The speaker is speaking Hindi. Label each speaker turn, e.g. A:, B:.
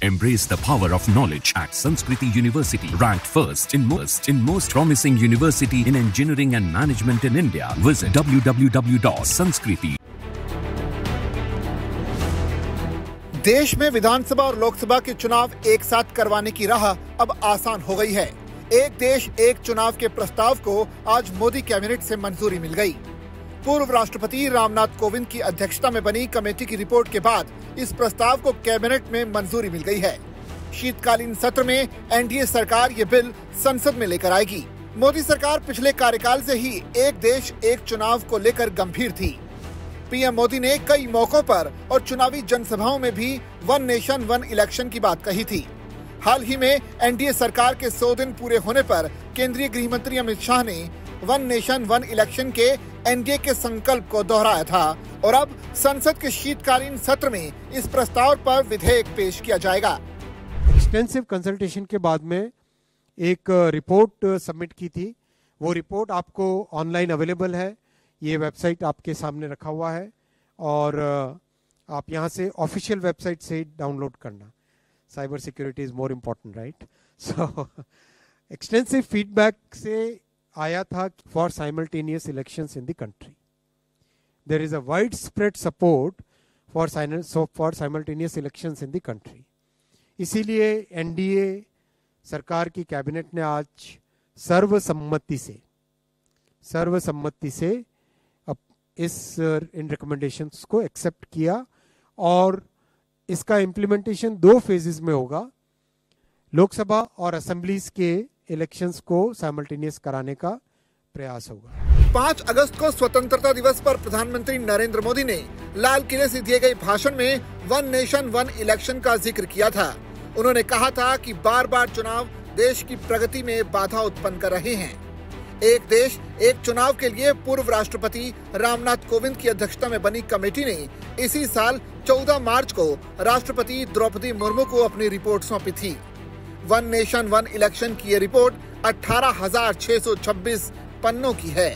A: Embrace the power of knowledge at Sanskriti University, ranked first in most promising university in engineering and management in India. Visit www.sanskriti.
B: देश में विधानसभा और लोकसभा के चुनाव एक साथ करवाने की राह अब आसान हो गई है। एक देश एक चुनाव के प्रस्ताव को आज मोदी कैबिनेट से मंजूरी मिल गई। पूर्व राष्ट्रपति रामनाथ कोविंद की अध्यक्षता में बनी कमेटी की रिपोर्ट के बाद इस प्रस्ताव को कैबिनेट में मंजूरी मिल गई है। शीतकालीन सत्र में एनडीए सरकार ये बिल संसद में लेकर आएगी। मोदी सरकार पिछले कार्यकाल से ही एक देश एक चुनाव को लेकर गंभीर थी। पीएम मोदी ने कई मौकों पर और चुनावी जनसभाओं में भी वन नेशन वन इलेक्शन की बात कही थी। हाल ही में एनडीए सरकार के 100 दिन पूरे होने पर केंद्रीय गृह मंत्री अमित शाह ने वन नेशन वन इलेक्शन के एनडीए के संकल्प को दोहराया था और अब संसद के शीतकालीन सत्र में इस प्रस्ताव पर विधेयक पेश किया जाएगा।
C: एक्सटेंसिव कंसल्टेशन के बाद में एक रिपोर्ट सबमिट की थी। वो रिपोर्ट आपको ऑनलाइन अवेलेबल है। ये वेबसाइट आपके सामने रखा हुआ है और आप यहाँ से ऑफिशियल वेबसाइट से डाउनलोड करना। Cyber security is more important, right? So extensive feedback से आया था for simultaneous elections in the country. There is a widespread support for simultaneous elections in the country. इसीलिए एनडीए सरकार की कैबिनेट ने आज सर्वसम्मति से इन रिकमेंडेशंस को एक्सेप्ट किया और इसका इम्प्लीमेंटेशन 2 फेजेस में होगा। लोकसभा और असेंबलीज के इलेक्शंस को साइमल्टेनियस कराने का प्रयास होगा।
B: 5 अगस्त को स्वतंत्रता दिवस पर प्रधानमंत्री नरेंद्र मोदी ने लाल किले से दिए गए भाषण में वन नेशन वन इलेक्शन का जिक्र किया था। उन्होंने कहा था कि बार बार चुनाव देश की प्रगति में बाधा उत्पन्न कर रहे हैं। एक देश एक चुनाव के लिए पूर्व राष्ट्रपति रामनाथ कोविंद की अध्यक्षता में बनी कमेटी ने इसी साल 14 मार्च को राष्ट्रपति द्रौपदी मुर्मू को अपनी रिपोर्ट सौंपी थी। वन नेशन वन इलेक्शन की ये रिपोर्ट 18,626 पन्नों की है।